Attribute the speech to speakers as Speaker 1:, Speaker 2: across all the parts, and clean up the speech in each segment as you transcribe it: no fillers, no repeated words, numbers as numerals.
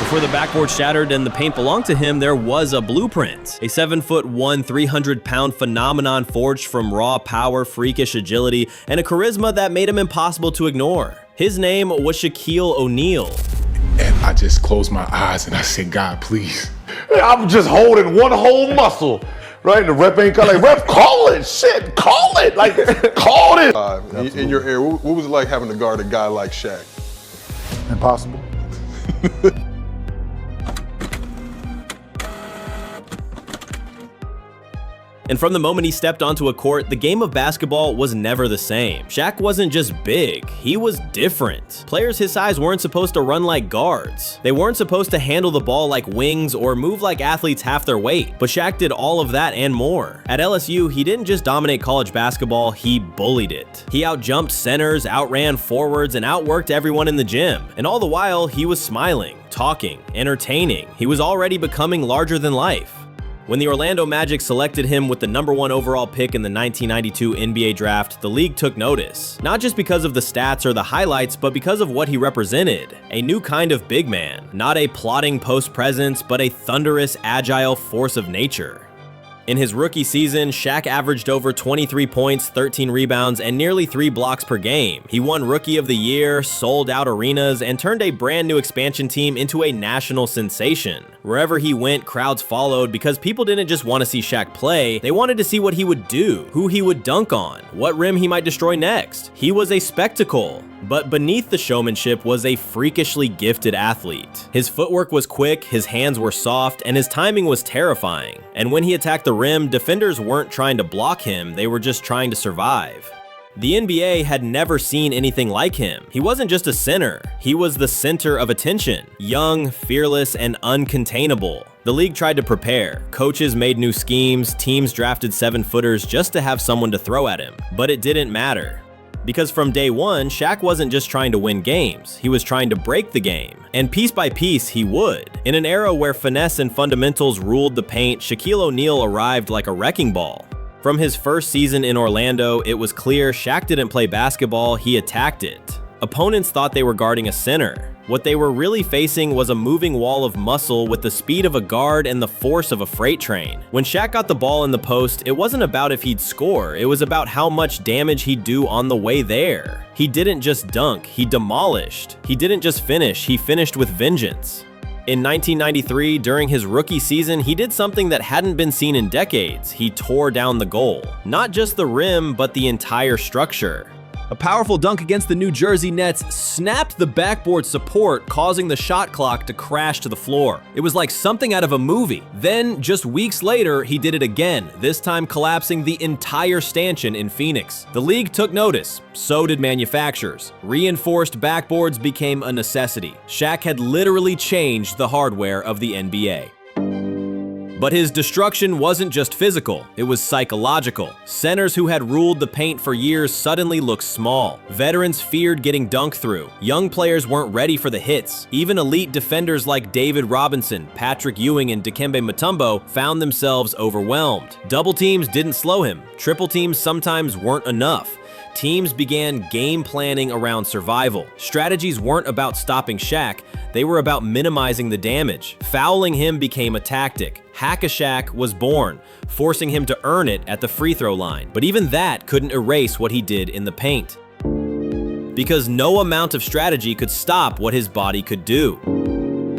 Speaker 1: Before the backboard shattered and the paint belonged to him, there was a blueprint. A 7'1", 300-pound phenomenon forged from raw power, freakish agility, and a charisma that made him impossible to ignore. His name was Shaquille O'Neal.
Speaker 2: And I just closed my eyes and I said, God, please.
Speaker 3: I'm just holding one whole muscle, right? The rep ain't calling, like, rep, call it, shit, call it, like, call it.
Speaker 4: In your era, what was it like having to guard a guy like Shaq?
Speaker 3: Impossible.
Speaker 1: And from the moment he stepped onto a court, the game of basketball was never the same. Shaq wasn't just big, he was different. Players his size weren't supposed to run like guards. They weren't supposed to handle the ball like wings or move like athletes half their weight. But Shaq did all of that and more. At LSU, he didn't just dominate college basketball, he bullied it. He outjumped centers, outran forwards, and outworked everyone in the gym. And all the while, he was smiling, talking, entertaining. He was already becoming larger than life. When the Orlando Magic selected him with the #1 overall pick in the 1992 NBA draft, the league took notice. Not just because of the stats or the highlights, but because of what he represented. A new kind of big man. Not a plodding post presence, but a thunderous, agile force of nature. In his rookie season, Shaq averaged over 23 points, 13 rebounds, and nearly 3 blocks per game. He won Rookie of the Year, sold out arenas, and turned a brand new expansion team into a national sensation. Wherever he went, crowds followed because people didn't just want to see Shaq play, they wanted to see what he would do, who he would dunk on, what rim he might destroy next. He was a spectacle. But beneath the showmanship was a freakishly gifted athlete. His footwork was quick, his hands were soft, and his timing was terrifying. And when he attacked the rim, defenders weren't trying to block him, they were just trying to survive. The NBA had never seen anything like him. He wasn't just a center, he was the center of attention. Young, fearless, and uncontainable. The league tried to prepare. Coaches made new schemes, teams drafted 7-footers just to have someone to throw at him. But it didn't matter. Because from day one, Shaq wasn't just trying to win games, he was trying to break the game. And piece by piece, he would. In an era where finesse and fundamentals ruled the paint, Shaquille O'Neal arrived like a wrecking ball. From his first season in Orlando, it was clear Shaq didn't play basketball, he attacked it. Opponents thought they were guarding a center. What they were really facing was a moving wall of muscle with the speed of a guard and the force of a freight train. When Shaq got the ball in the post, it wasn't about if he'd score, it was about how much damage he'd do on the way there. He didn't just dunk, he demolished. He didn't just finish, he finished with vengeance. In 1993, during his rookie season, he did something that hadn't been seen in decades. He tore down the goal. Not just the rim, but the entire structure. A powerful dunk against the New Jersey Nets snapped the backboard support, causing the shot clock to crash to the floor. It was like something out of a movie. Then, just weeks later, he did it again, this time collapsing the entire stanchion in Phoenix. The league took notice, so did manufacturers. Reinforced backboards became a necessity. Shaq had literally changed the hardware of the NBA. But his destruction wasn't just physical, it was psychological. Centers who had ruled the paint for years suddenly looked small. Veterans feared getting dunked through. Young players weren't ready for the hits. Even elite defenders like David Robinson, Patrick Ewing, and Dikembe Mutombo found themselves overwhelmed. Double teams didn't slow him. Triple teams sometimes weren't enough. Teams began game planning around survival. Strategies weren't about stopping Shaq, they were about minimizing the damage. Fouling him became a tactic. Hack-a-Shaq was born, forcing him to earn it at the free throw line. But even that couldn't erase what he did in the paint. Because no amount of strategy could stop what his body could do.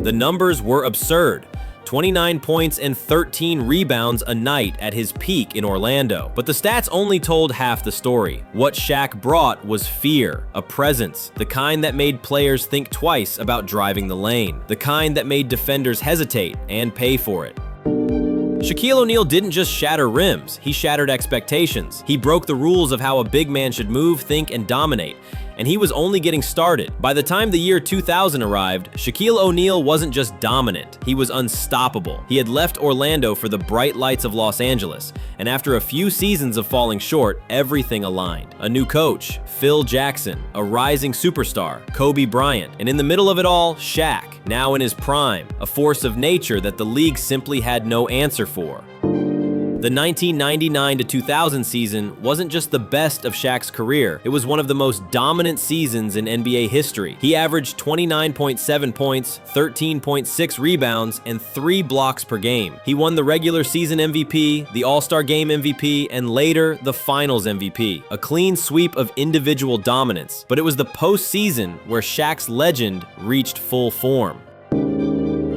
Speaker 1: The numbers were absurd. 29 points and 13 rebounds a night at his peak in Orlando. But the stats only told half the story. What Shaq brought was fear, a presence, the kind that made players think twice about driving the lane, the kind that made defenders hesitate and pay for it. Shaquille O'Neal didn't just shatter rims, he shattered expectations. He broke the rules of how a big man should move, think, and dominate. And he was only getting started. By the time the year 2000 arrived, Shaquille O'Neal wasn't just dominant, he was unstoppable. He had left Orlando for the bright lights of Los Angeles, and after a few seasons of falling short, everything aligned. A new coach, Phil Jackson, a rising superstar, Kobe Bryant, and in the middle of it all, Shaq, now in his prime, a force of nature that the league simply had no answer for. The 1999 to 2000 season wasn't just the best of Shaq's career, it was one of the most dominant seasons in NBA history. He averaged 29.7 points, 13.6 rebounds, and 3 blocks per game. He won the regular season MVP, the All-Star Game MVP, and later the Finals MVP. A clean sweep of individual dominance, but it was the postseason where Shaq's legend reached full form.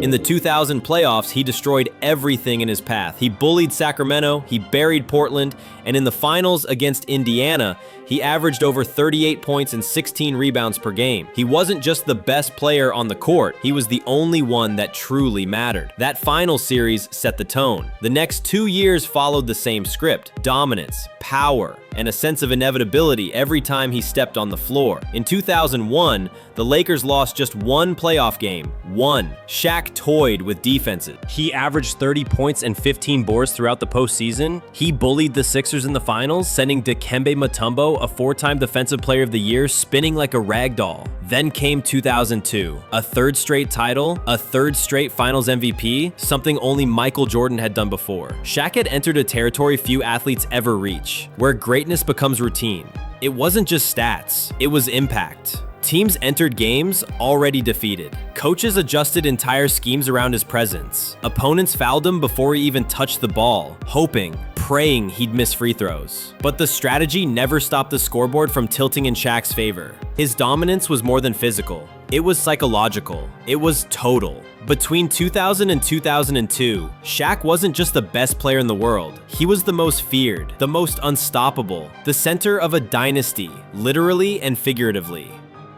Speaker 1: In the 2000 playoffs, he destroyed everything in his path. He bullied Sacramento, he buried Portland, and in the finals against Indiana, he averaged over 38 points and 16 rebounds per game. He wasn't just the best player on the court, he was the only one that truly mattered. That final series set the tone. The next 2 years followed the same script: dominance, power, and a sense of inevitability every time he stepped on the floor. In 2001, the Lakers lost just one playoff game. One. Shaq toyed with defenses.
Speaker 5: He averaged 30 points and 15 boards throughout the postseason. He bullied the Sixers in the finals, sending Dikembe Mutombo, a 4-time Defensive Player of the Year, spinning like a rag doll. Then came 2002, a third straight title, a third straight Finals MVP, something only Michael Jordan had done before. Shaq had entered a territory few athletes ever reach, where greatness becomes routine. It wasn't just stats, it was impact. Teams entered games already defeated. Coaches adjusted entire schemes around his presence. Opponents fouled him before he even touched the ball, hoping, praying he'd miss free throws. But the strategy never stopped the scoreboard from tilting in Shaq's favor. His dominance was more than physical. It was psychological. It was total. Between 2000 and 2002, Shaq wasn't just the best player in the world. He was the most feared, the most unstoppable, the center of a dynasty, literally and figuratively.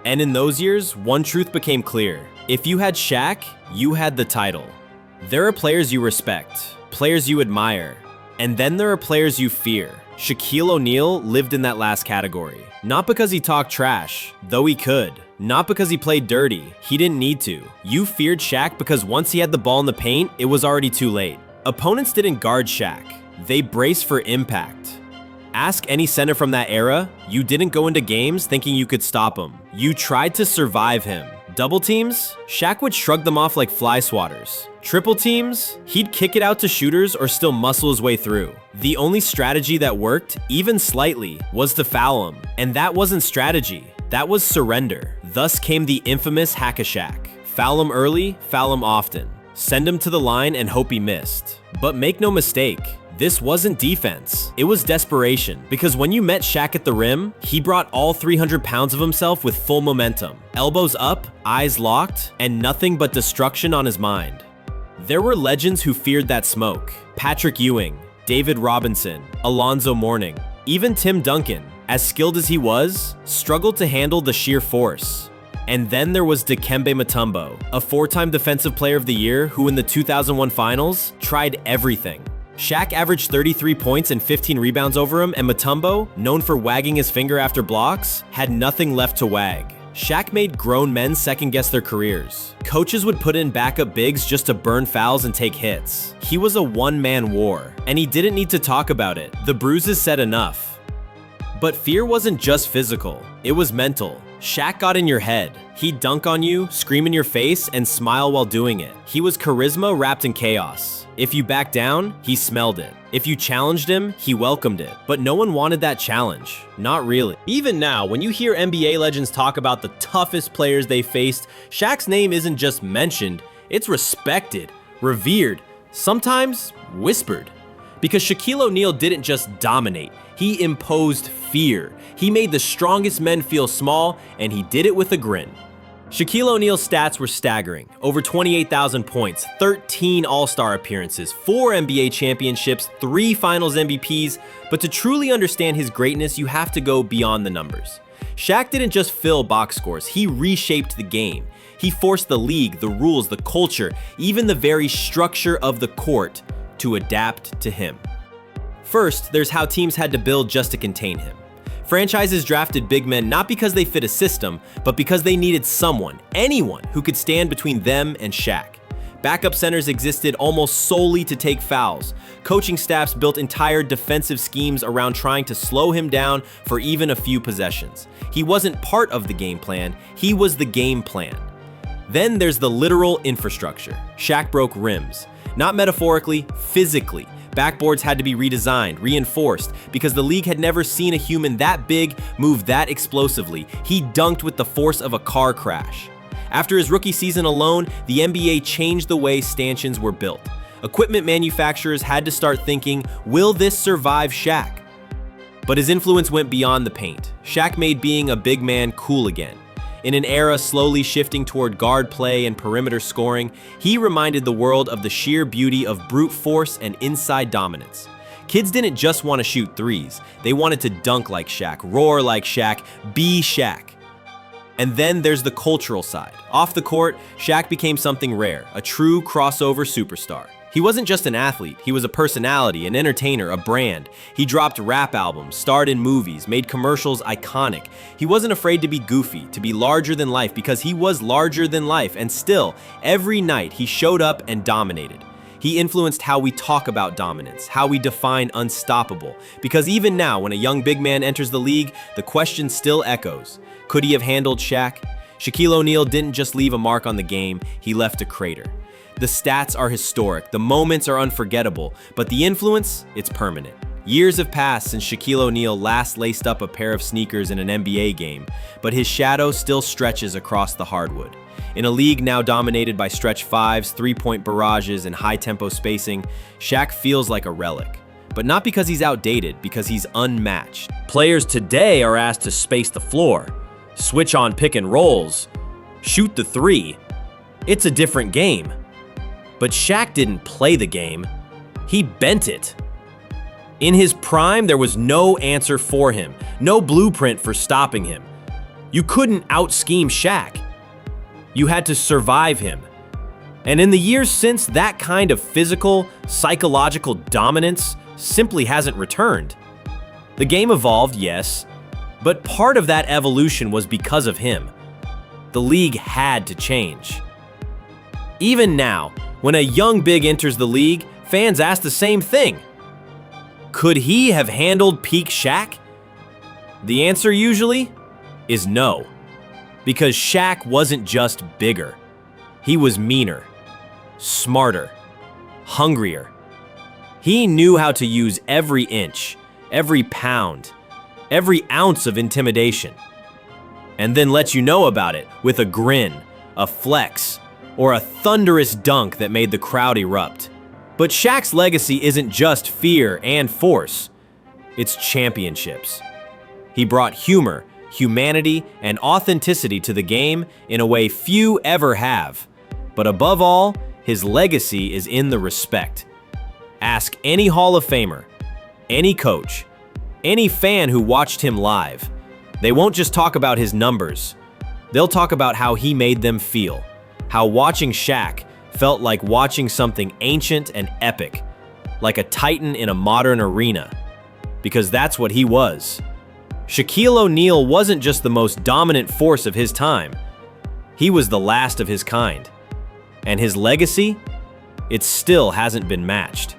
Speaker 5: And in those years, one truth became clear. If you had Shaq, you had the title. There are players you respect, players you admire, and then there are players you fear. Shaquille O'Neal lived in that last category. Not because he talked trash, though he could. Not because he played dirty, he didn't need to. You feared Shaq because once he had the ball in the paint, it was already too late. Opponents didn't guard Shaq, they braced for impact. Ask any center from that era, you didn't go into games thinking you could stop him. You tried to survive him. Double teams? Shaq would shrug them off like fly swatters. Triple teams? He'd kick it out to shooters or still muscle his way through. The only strategy that worked, even slightly, was to foul him. And that wasn't strategy, that was surrender. Thus came the infamous Hack-a-Shaq. Foul him early, foul him often. Send him to the line and hope he missed. But make no mistake, this wasn't defense, it was desperation. Because when you met Shaq at the rim, he brought all 300 pounds of himself with full momentum. Elbows up, eyes locked, and nothing but destruction on his mind. There were legends who feared that smoke. Patrick Ewing, David Robinson, Alonzo Mourning, even Tim Duncan, as skilled as he was, struggled to handle the sheer force. And then there was Dikembe Mutombo, a 4-time Defensive Player of the Year who in the 2001 finals tried everything. Shaq averaged 33 points and 15 rebounds over him, and Mutombo, known for wagging his finger after blocks, had nothing left to wag. Shaq made grown men second-guess their careers. Coaches would put in backup bigs just to burn fouls and take hits. He was a one-man war, and he didn't need to talk about it. The bruises said enough. But fear wasn't just physical, it was mental. Shaq got in your head. He'd dunk on you, scream in your face, and smile while doing it. He was charisma wrapped in chaos. If you backed down, he smelled it. If you challenged him, he welcomed it. But no one wanted that challenge. Not really. Even now, when you hear NBA legends talk about the toughest players they faced, Shaq's name isn't just mentioned, it's respected, revered, sometimes whispered. Because Shaquille O'Neal didn't just dominate, he imposed fear. He made the strongest men feel small, and he did it with a grin. Shaquille O'Neal's stats were staggering. Over 28,000 points, 13 All-Star appearances, 4 NBA championships, 3 Finals MVPs, but to truly understand his greatness, you have to go beyond the numbers. Shaq didn't just fill box scores, he reshaped the game. He forced the league, the rules, the culture, even the very structure of the court to adapt to him. First, there's how teams had to build just to contain him. Franchises drafted big men not because they fit a system, but because they needed someone, anyone, who could stand between them and Shaq. Backup centers existed almost solely to take fouls. Coaching staffs built entire defensive schemes around trying to slow him down for even a few possessions. He wasn't part of the game plan, he was the game plan. Then there's the literal infrastructure. Shaq broke rims. Not metaphorically, physically.
Speaker 1: Backboards had to be redesigned, reinforced, because the league had never seen a human that big move that explosively. He dunked with the force of a car crash. After his rookie season alone, the NBA changed the way stanchions were built. Equipment manufacturers had to start thinking, will this survive Shaq? But his influence went beyond the paint. Shaq made being a big man cool again. In an era slowly shifting toward guard play and perimeter scoring, he reminded the world of the sheer beauty of brute force and inside dominance. Kids didn't just want to shoot threes. They wanted to dunk like Shaq, roar like Shaq, be Shaq. And then there's the cultural side. Off the court, Shaq became something rare, a true crossover superstar. He wasn't just an athlete, he was a personality, an entertainer, a brand. He dropped rap albums, starred in movies, made commercials iconic. He wasn't afraid to be goofy, to be larger than life, because he was larger than life, and still, every night he showed up and dominated. He influenced how we talk about dominance, how we define unstoppable, because even now, when a young big man enters the league, the question still echoes. Could he have handled Shaq? Shaquille O'Neal didn't just leave a mark on the game, he left a crater. The stats are historic, the moments are unforgettable, but the influence, it's permanent. Years have passed since Shaquille O'Neal last laced up a pair of sneakers in an NBA game, but his shadow still stretches across the hardwood. In a league now dominated by stretch fives, three-point barrages, and high-tempo spacing, Shaq feels like a relic. But not because he's outdated, because he's unmatched. Players today are asked to space the floor, switch on pick and rolls, shoot the three. It's a different game. But Shaq didn't play the game, he bent it. In his prime, there was no answer for him, no blueprint for stopping him. You couldn't out-scheme Shaq. You had to survive him. And in the years since, that kind of physical, psychological dominance simply hasn't returned. The game evolved, yes, but part of that evolution was because of him. The league had to change. Even now, when a young big enters the league, fans ask the same thing. Could he have handled peak Shaq? The answer usually is no. Because Shaq wasn't just bigger. He was meaner, smarter, hungrier. He knew how to use every inch, every pound, every ounce of intimidation. And then let you know about it with a grin, a flex, or a thunderous dunk that made the crowd erupt. But Shaq's legacy isn't just fear and force, it's championships. He brought humor, humanity, and authenticity to the game in a way few ever have. But above all, his legacy is in the respect. Ask any Hall of Famer, any coach, any fan who watched him live. They won't just talk about his numbers. They'll talk about how he made them feel. How watching Shaq felt like watching something ancient and epic, like a titan in a modern arena. Because that's what he was. Shaquille O'Neal wasn't just the most dominant force of his time. He was the last of his kind. And his legacy? It still hasn't been matched.